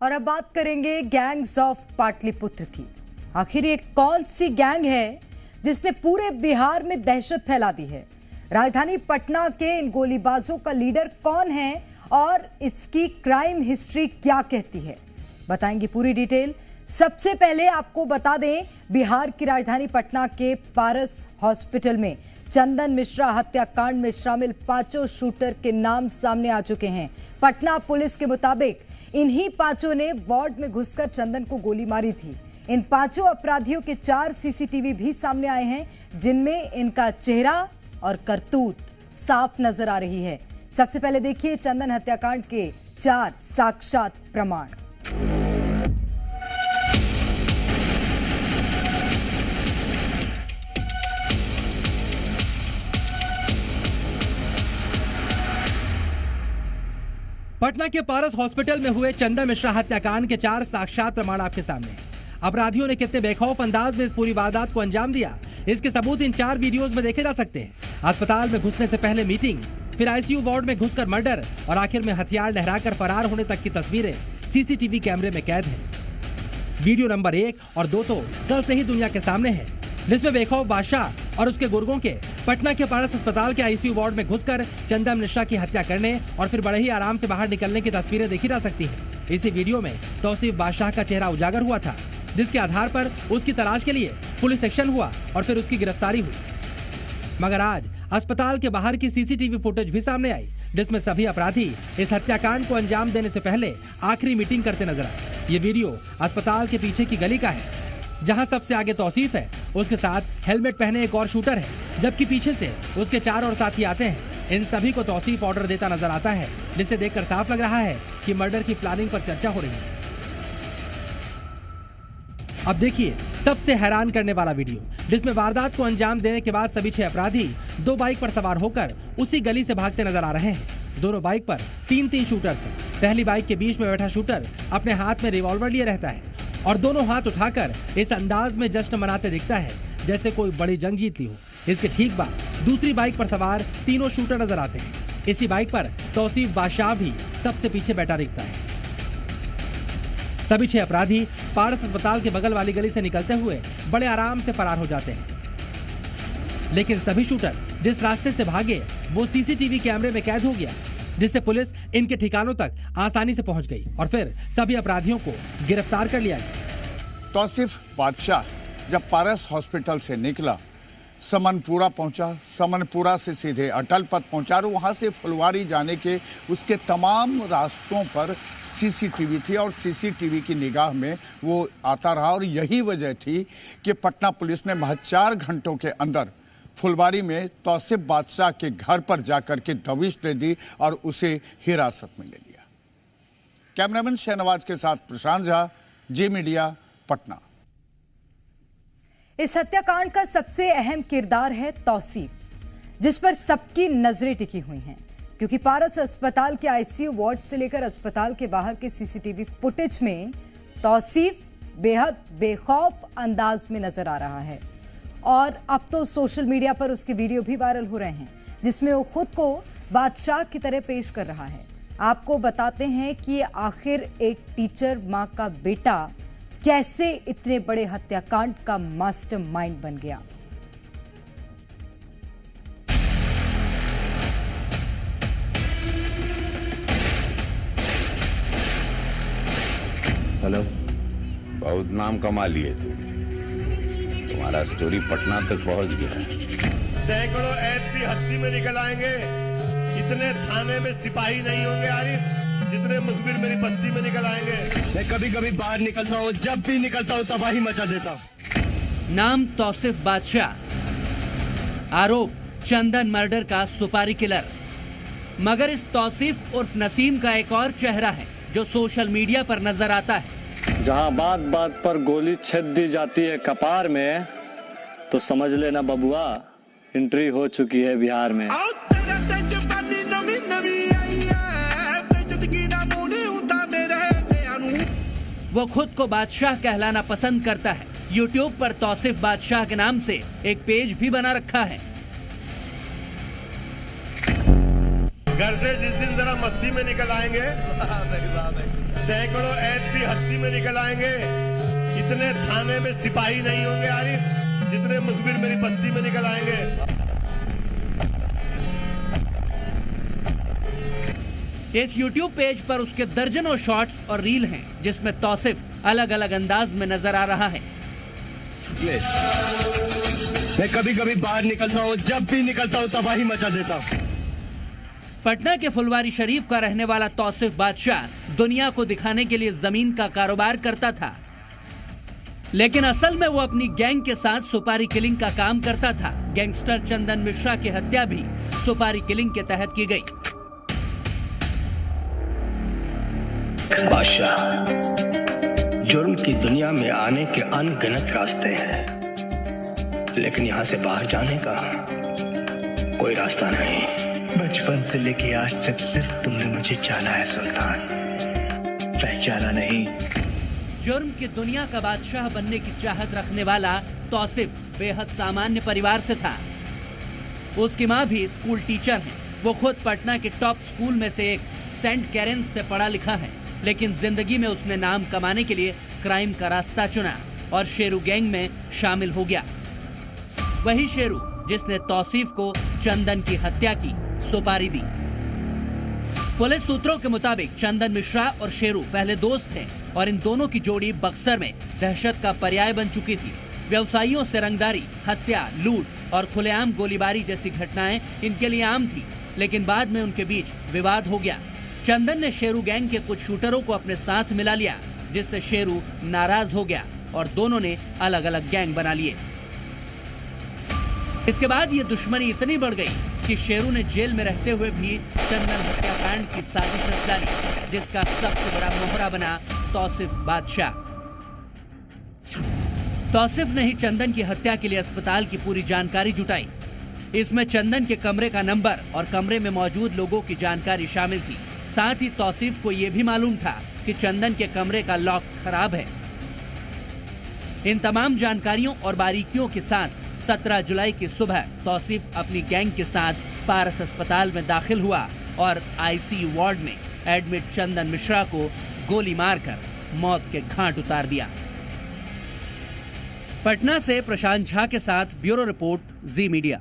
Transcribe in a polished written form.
और अब बात करेंगे गैंग्स ऑफ पाटलिपुत्र की। आखिर ये कौन सी गैंग है जिसने पूरे बिहार में दहशत फैला दी है? राजधानी पटना के इन गोलीबाजों का लीडर कौन है और इसकी क्राइम हिस्ट्री क्या कहती है, बताएंगे पूरी डिटेल। सबसे पहले आपको बता दें, बिहार की राजधानी पटना के पारस हॉस्पिटल में चंदन मिश्रा हत्याकांड में शामिल 5 शूटर के नाम सामने आ चुके हैं। पटना पुलिस के मुताबिक इन्हीं 5 ने वार्ड में घुसकर चंदन को गोली मारी थी। इन 5 अपराधियों के 4 सीसीटीवी भी सामने आए हैं, जिनमें इनका चेहरा और करतूत साफ नजर आ रही है। सबसे पहले देखिए चंदन हत्याकांड के 4 साक्षात प्रमाण। पटना के पारस हॉस्पिटल में हुए चंदन मिश्रा हत्याकांड के 4 साक्षात प्रमाण आपके सामने हैं। अपराधियों ने कितने बेखौफ अंदाज में इस पूरी वारदात को अंजाम दिया, इसके सबूत इन 4 वीडियोस में देखे जा सकते हैं। अस्पताल में घुसने से पहले मीटिंग, फिर आईसीयू वार्ड में घुसकर मर्डर और आखिर में हथियार लहराकर फरार होने तक की तस्वीरें सीसीटीवी कैमरे में कैद हैं। वीडियो नंबर 1 और 2 तो कल से ही दुनिया के सामने है, जिसमें बेखौफ बादशाह और उसके गुर्गों के पटना के पारस अस्पताल के आईसीयू वार्ड में घुसकर चंदन मिश्रा की हत्या करने और फिर बड़े ही आराम से बाहर निकलने की तस्वीरें देखी जा सकती हैं। इसी वीडियो में तौसीफ बादशाह का चेहरा उजागर हुआ था, जिसके आधार पर उसकी तलाश के लिए पुलिस एक्शन हुआ और फिर उसकी गिरफ्तारी हुई। मगर आज अस्पताल के बाहर की सीसीटीवी फुटेज भी सामने आई, जिसमें सभी अपराधी इस हत्याकांड को अंजाम देने से पहले आखिरी मीटिंग करते नजर आए। ये वीडियो अस्पताल के पीछे की गली का है, जहां सबसे आगे तौसीफ है, उसके साथ हेलमेट पहने एक और शूटर है, जबकि पीछे से उसके 4 और साथी आते हैं। इन सभी को तौसीफ ऑर्डर देता नजर आता है, जिसे देखकर साफ लग रहा है कि मर्डर की प्लानिंग पर चर्चा हो रही है। अब देखिए सबसे हैरान करने वाला वीडियो, जिसमें वारदात को अंजाम देने के बाद सभी 6 अपराधी 2 बाइक पर सवार होकर उसी गली से भागते नजर आ रहे हैं। दोनों बाइक पर 3-3 शूटर्स हैं। पहली बाइक के बीच में बैठा शूटर अपने हाथ में रिवॉल्वर लिए रहता है और दोनों हाथ उठाकर इस अंदाज में जश्न मनाते दिखता है जैसे कोई बड़ी जंग जीत ली हो। इसके ठीक बाद दूसरी बाइक पर सवार 3 शूटर नजर आते हैं। इसी बाइक पर तौसीफ बादशाह भी सबसे पीछे बैठा दिखता है। सभी 6 अपराधी पारस अस्पताल के बगल वाली गली से निकलते हुए बड़े आराम से फरार हो जाते हैं। लेकिन सभी शूटर जिस रास्ते से भागे वो सीसीटीवी कैमरे में कैद हो गया, जिससे पुलिस इनके ठिकानों तक आसानी से पहुंच गई और फिर सभी अपराधियों को गिरफ्तार कर लिया गया। तौसीफ बादशाह जब पारस हॉस्पिटल से निकला, समनपुरा पहुंचा, समनपुरा से सीधे अटल पथ पहुंचा और वहां से फुलवारी जाने के उसके तमाम रास्तों पर सीसीटीवी थी और सीसीटीवी की निगाह में वो आता रहा। और यही वजह थी कि पटना पुलिस ने महज 4 घंटों के अंदर फुलवारी में तौसीफ बादशाह के घर पर जाकर के दबिश दे दी और उसे हिरासत में ले लिया। कैमरामैन शहनवाज के साथ प्रशांत झा, जी मीडिया, पटना। इस हत्याकांड का सबसे अहम किरदार है तौसीफ, जिस पर सबकी नजरें टिकी हुई हैं, क्योंकि पारस अस्पताल के आईसीयू वार्ड से लेकर अस्पताल के बाहर के सीसीटीवी फुटेज में तौसीफ बेहद बेखौफ अंदाज में नजर आ रहा है। और अब तो सोशल मीडिया पर उसके वीडियो भी वायरल हो रहे हैं, जिसमें वो खुद को बादशाह की तरह पेश कर रहा है। आपको बताते हैं कि आखिर एक टीचर मां का बेटा कैसे इतने बड़े हत्याकांड का मास्टरमाइंड बन गया। हेलो, बहुत नाम कमा लिए तुम, तुम्हारा स्टोरी पटना तक पहुंच गया है। सैकड़ों ऐड भी हस्ती में निकल आएंगे, इतने थाने में सिपाही नहीं होंगे आरिफ जितने मुखबिर मेरी बस्ती में निकल आएंगे। मैं कभी कभी बाहर निकलता हूँ, जब भी निकलता हूँ तबाही मचा देता हूँ। नाम तौसीफ बादशाह, आरोप चंदन मर्डर का सुपारी किलर। मगर इस तौसीफ उर्फ नसीम का एक और चेहरा है जो सोशल मीडिया पर नजर आता है। जहाँ बात बात पर गोली छेद दी जाती है कपार में, तो समझ लेना बबुआ एंट्री हो चुकी है बिहार में। वो खुद को बादशाह कहलाना पसंद करता है। YouTube पर तौसीफ बादशाह के नाम से एक पेज भी बना रखा है। घर से जिस दिन जरा मस्ती में निकल आएंगे सैकड़ों ऐसी हस्ती में निकल आएंगे, इतने थाने में सिपाही नहीं होंगे आरिफ, जितने मुखबिर मेरी बस्ती में निकल आएंगे। इस YouTube पेज पर उसके दर्जनों शॉट्स और रील हैं, जिसमें तौसिफ अलग अलग अंदाज में नजर आ रहा है। मैं कभी कभी बाहर निकलता हूँ, जब भी निकलता हूँ तबाही मचा देता हूँ। पटना के फुलवारी शरीफ का रहने वाला तौसिफ बादशाह दुनिया को दिखाने के लिए जमीन का कारोबार करता था, लेकिन असल में वो अपनी गैंग के साथ सुपारी किलिंग का काम करता था। गैंगस्टर चंदन मिश्रा की हत्या भी सुपारी किलिंग के तहत की गई। बादशाह, जुर्म की दुनिया में आने के अनगिनत रास्ते हैं, लेकिन यहाँ से बाहर जाने का कोई रास्ता नहीं। बचपन से लेके आज तक सिर्फ तुमने मुझे जाना है सुल्तान, पहचाना नहीं। जुर्म की दुनिया का बादशाह बनने की चाहत रखने वाला तौसिफ बेहद सामान्य परिवार से था। उसकी माँ भी स्कूल टीचर है। वो खुद पटना के टॉप स्कूल में से एक सेंट कैरेंस से पढ़ा लिखा है, लेकिन जिंदगी में उसने नाम कमाने के लिए क्राइम का रास्ता चुना और शेरू गैंग में शामिल हो गया। वही शेरू जिसने तौसीफ को चंदन की हत्या की सुपारी दी। पुलिस सूत्रों के मुताबिक चंदन मिश्रा और शेरू पहले दोस्त थे और इन दोनों की जोड़ी बक्सर में दहशत का पर्याय बन चुकी थी। व्यवसायियों से रंगदारी, हत्या, लूट और खुलेआम गोलीबारी जैसी घटनाएं इनके लिए आम थी, लेकिन बाद में उनके बीच विवाद हो गया। चंदन ने शेरू गैंग के कुछ शूटरों को अपने साथ मिला लिया, जिससे शेरू नाराज हो गया और दोनों ने अलग अलग गैंग बना लिए। इसके बाद ये दुश्मनी इतनी बढ़ गई कि शेरू ने जेल में रहते हुए भी चंदन हत्याकांड की साजिश रच डाली, जिसका सबसे बड़ा मोहरा बना तौसिफ बादशाह। तौसिफ ने ही चंदन की हत्या के लिए अस्पताल की पूरी जानकारी जुटाई। इसमें चंदन के कमरे का नंबर और कमरे में मौजूद लोगों की जानकारी शामिल थी। साथ ही तौसिफ को यह भी मालूम था कि चंदन के कमरे का लॉक खराब है। इन तमाम जानकारियों और बारीकियों के साथ 17 जुलाई की सुबह तौसिफ अपनी गैंग के साथ पारस अस्पताल में दाखिल हुआ और आईसीयू वार्ड में एडमिट चंदन मिश्रा को गोली मारकर मौत के घाट उतार दिया। पटना से प्रशांत झा के साथ ब्यूरो रिपोर्ट, जी मीडिया।